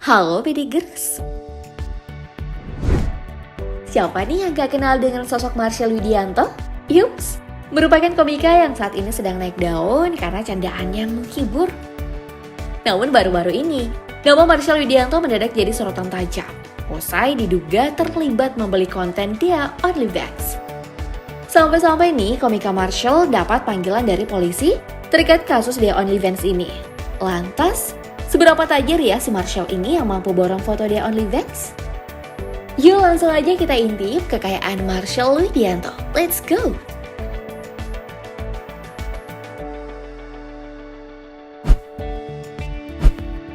Halo Pedigers. Siapa nih yang gak kenal dengan sosok Marshall Widianto? Yups, merupakan komika yang saat ini sedang naik daun karena candaannya menghibur. Namun baru-baru ini, nama Marshall Widianto mendadak jadi sorotan tajam. Usai diduga terlibat membeli konten dia OnlyFans. Sampai-sampai nih komika Marshall dapat panggilan dari polisi terkait kasus dia OnlyFans ini. Lantas, seberapa tajir ya si Marshall ini yang mampu borong foto dia OnlyFans? Yuk langsung aja kita intip kekayaan Marshall Widianto. Let's go!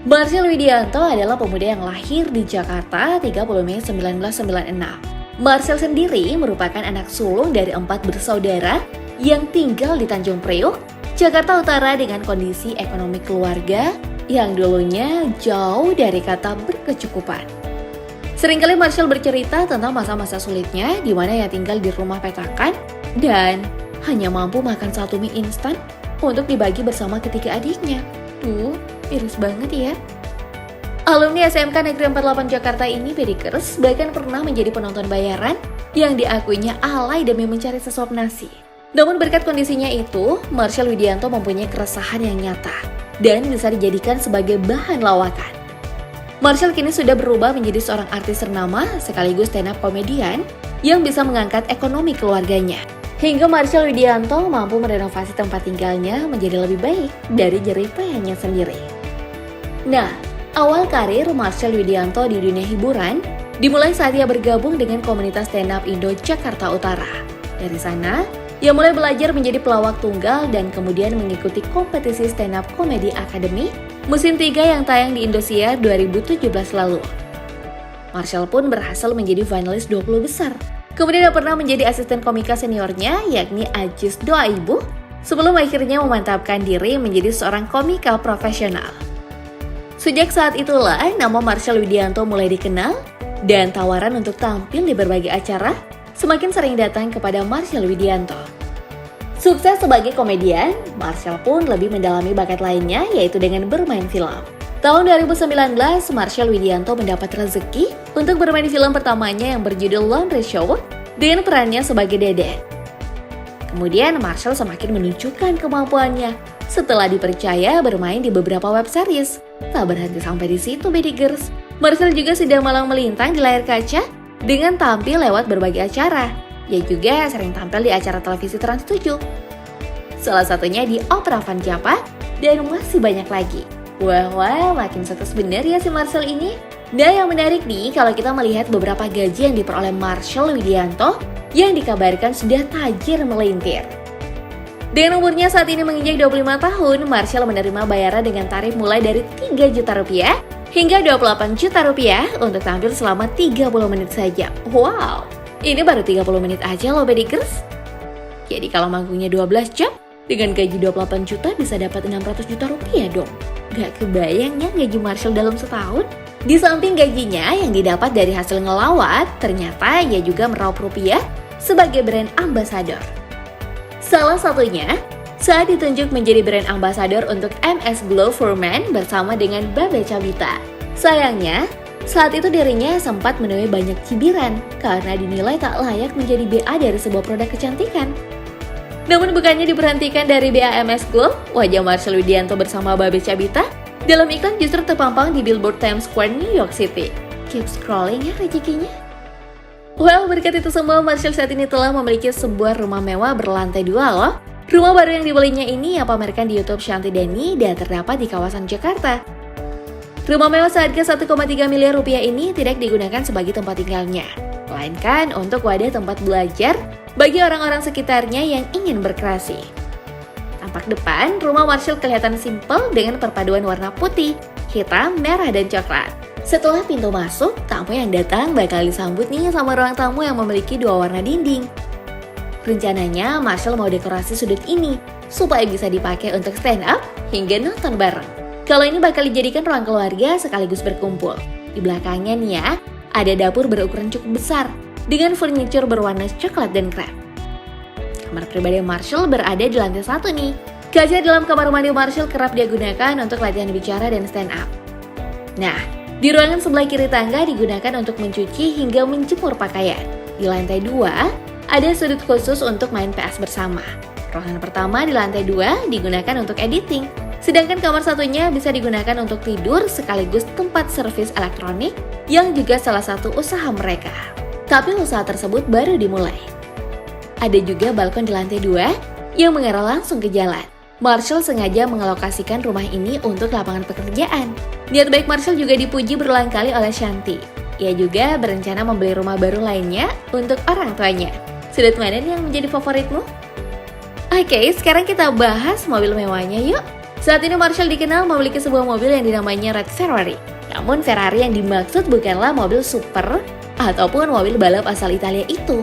Marshall Widianto adalah pemuda yang lahir di Jakarta 30 Mei 1996. Marshall sendiri merupakan anak sulung dari 4 bersaudara yang tinggal di Tanjung Priok, Jakarta Utara dengan kondisi ekonomi keluarga yang dulunya jauh dari kata berkecukupan. Seringkali Marshall bercerita tentang masa-masa sulitnya di mana ia tinggal di rumah petakan dan hanya mampu makan 1 mie instan untuk dibagi bersama ketiga adiknya. Miris banget ya. Alumni SMK Negeri 48 Jakarta ini, Pedigers, bahkan pernah menjadi penonton bayaran yang diakuinya alay demi mencari sesuap nasi. Namun berkat kondisinya itu, Marshall Widianto mempunyai keresahan yang nyata dan bisa dijadikan sebagai bahan lawakan. Marshall kini sudah berubah menjadi seorang artis ternama sekaligus stand-up komedian yang bisa mengangkat ekonomi keluarganya. Hingga Marshall Widianto mampu merenovasi tempat tinggalnya menjadi lebih baik dari jerih payahnya sendiri. Nah, awal karir Marshall Widianto di dunia hiburan dimulai saat ia bergabung dengan komunitas stand-up Indo Jakarta Utara. Dari sana, ia mulai belajar menjadi pelawak tunggal dan kemudian mengikuti kompetisi stand-up komedi Academy musim 3 yang tayang di Indosiar 2017 lalu. Marshall pun berhasil menjadi finalis 20 besar. Kemudian ia pernah menjadi asisten komika seniornya yakni Ajis Doa Ibu sebelum akhirnya memantapkan diri menjadi seorang komika profesional. Sejak saat itulah nama Marshall Widianto mulai dikenal dan tawaran untuk tampil di berbagai acara semakin sering datang kepada Marshall Widianto. Sukses sebagai komedian, Marshall pun lebih mendalami bakat lainnya yaitu dengan bermain film. Tahun 2019, Marshall Widianto mendapat rezeki untuk bermain film pertamanya yang berjudul Laundry Show dengan perannya sebagai Deden. Kemudian Marshall semakin menunjukkan kemampuannya setelah dipercaya bermain di beberapa web series. Tak berhenti sampai di situ, Pedigers. Marshall juga sudah malang melintang di layar kaca dengan tampil lewat berbagai acara. Ia juga sering tampil di acara televisi Trans 7. Salah satunya di Opera Van Java dan masih banyak lagi. Wah, makin sukses bener ya si Marshall ini. Nah, yang menarik nih kalau kita melihat beberapa gaji yang diperoleh Marshall Widianto yang dikabarkan sudah tajir melintir. Dengan umurnya saat ini menginjak 25 tahun, Marshall menerima bayaran dengan tarif mulai dari 3 juta rupiah hingga 28 juta rupiah untuk tampil selama 30 menit saja. Wow, ini baru 30 menit aja loh Pedigers. Jadi kalau manggungnya 12 jam, dengan gaji 28 juta bisa dapat 600 juta rupiah dong. Gak kebayang ya gaji Marshall dalam setahun? Di samping gajinya yang didapat dari hasil ngelawat, ternyata ia juga meraup rupiah sebagai brand ambassador. Salah satunya, saat ditunjuk menjadi brand ambassador untuk MS Glow for Men bersama dengan Babe Cabita. Sayangnya, saat itu dirinya sempat menuai banyak cibiran karena dinilai tak layak menjadi BA dari sebuah produk kecantikan. Namun bukannya diberhentikan dari BAMS Glow, wajah Marshall Widianto bersama Babe Cabita dalam iklan justru terpampang di billboard Times Square, New York City. Keep scrolling ya rezekinya. Well, berkat itu semua, Marshall saat ini telah memiliki sebuah rumah mewah berlantai 2 loh. Rumah baru yang dibelinya ini ia pamerkan di YouTube Shanti Dani dan terdapat di kawasan Jakarta. Rumah mewah seharga 1,3 miliar rupiah ini tidak digunakan sebagai tempat tinggalnya, melainkan untuk wadah tempat belajar bagi orang-orang sekitarnya yang ingin berkreasi. Tampak depan, rumah Marshall kelihatan simpel dengan perpaduan warna putih, hitam, merah, dan coklat. Setelah pintu masuk, tamu yang datang bakal disambut nih sama ruang tamu yang memiliki 2 warna dinding. Rencananya, Marshall mau dekorasi sudut ini supaya bisa dipakai untuk stand up hingga nonton bareng. Kalau ini bakal dijadikan ruang keluarga sekaligus berkumpul. Di belakangnya nih ya, ada dapur berukuran cukup besar dengan furniture berwarna coklat dan krem. Kamar pribadi Marshall berada di lantai 1 nih. Kaca dalam kamar mandi Marshall kerap digunakan untuk latihan bicara dan stand up. Nah, Di ruangan sebelah kiri tangga digunakan untuk mencuci hingga menjemur pakaian. Di lantai 2, ada sudut khusus untuk main PS bersama. Ruangan pertama di lantai 2 digunakan untuk editing. Sedangkan kamar satunya bisa digunakan untuk tidur sekaligus tempat servis elektronik yang juga salah satu usaha mereka. Tapi usaha tersebut baru dimulai. Ada juga balkon di lantai 2 yang mengarah langsung ke jalan. Marshall sengaja mengalokasikan rumah ini untuk lapangan pekerjaan. Niat baik Marshall juga dipuji berulang kali oleh Shanti. Ia juga berencana membeli rumah baru lainnya untuk orang tuanya. Sudut mana nih yang menjadi favoritmu? Oke, sekarang kita bahas mobil mewahnya yuk. Saat ini Marshall dikenal memiliki sebuah mobil yang dinamainya Red Ferrari. Namun Ferrari yang dimaksud bukanlah mobil super ataupun mobil balap asal Italia itu,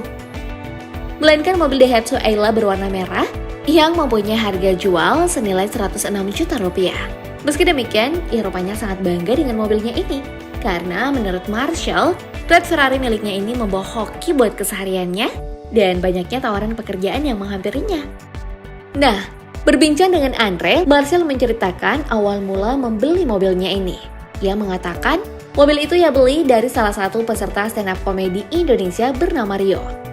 melainkan mobil Daihatsu Ayla berwarna merah yang mempunyai harga jual senilai 106 juta rupiah. Meski demikian, ia rupanya sangat bangga dengan mobilnya ini. Karena menurut Marshall, Red Ferrari miliknya ini membawa hoki buat kesehariannya dan banyaknya tawaran pekerjaan yang menghampirinya. Nah, berbincang dengan Andre, Marshall menceritakan awal mula membeli mobilnya ini. Ia mengatakan, mobil itu ia beli dari salah satu peserta stand-up komedi Indonesia bernama Rio.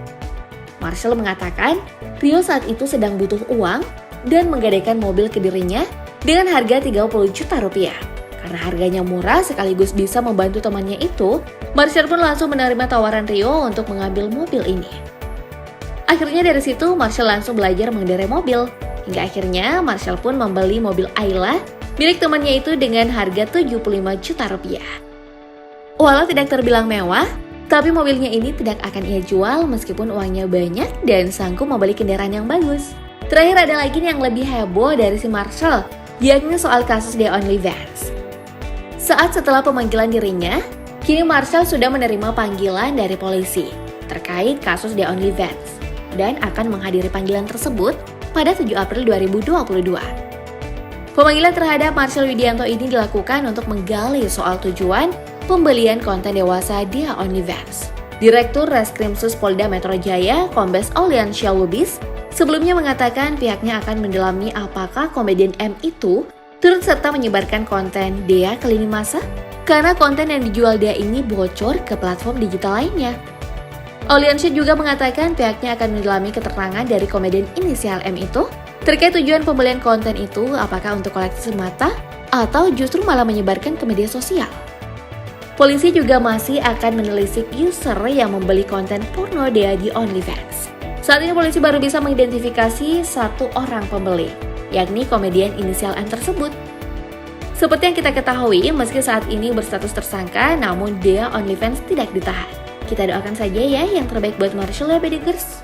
Marshall mengatakan, Rio saat itu sedang butuh uang dan menggadaikan mobil ke dirinya dengan harga 30 juta rupiah. Karena harganya murah sekaligus bisa membantu temannya itu, Marshall pun langsung menerima tawaran Rio untuk mengambil mobil ini. Akhirnya dari situ Marshall langsung belajar mengendarai mobil. Hingga akhirnya Marshall pun membeli mobil Ayla milik temannya itu dengan harga 75 juta rupiah. Walau tidak terbilang mewah, tapi mobilnya ini tidak akan ia jual meskipun uangnya banyak dan sanggup membeli kendaraan yang bagus. Terakhir ada lagi yang lebih heboh dari si Marshall, yakni soal kasus The OnlyFans. Saat setelah pemanggilan dirinya, kini Marshall sudah menerima panggilan dari polisi terkait kasus The OnlyFans dan akan menghadiri panggilan tersebut pada 7 April 2022. Pemanggilan terhadap Marshall Widianto ini dilakukan untuk menggali soal tujuan pembelian konten dewasa di OnlyFans. Direktur Reskrimsus Polda Metro Jaya, Kombes Auliansyah Lubis, sebelumnya mengatakan pihaknya akan mendalami apakah komedian M itu turut serta menyebarkan konten Dea ke lini masa karena konten yang dijual Dea ini bocor ke platform digital lainnya. Auliansyah juga mengatakan pihaknya akan mendalami keterangan dari komedian inisial M itu terkait tujuan pembelian konten itu apakah untuk koleksi semata atau justru malah menyebarkan ke media sosial. Polisi juga masih akan menelisik user yang membeli konten porno Dea di OnlyFans. Saat ini polisi baru bisa mengidentifikasi satu orang pembeli, yakni komedian inisial M tersebut. Seperti yang kita ketahui, meski saat ini berstatus tersangka, namun Dea OnlyFans tidak ditahan. Kita doakan saja ya yang terbaik buat Marshall ya, Bedegers.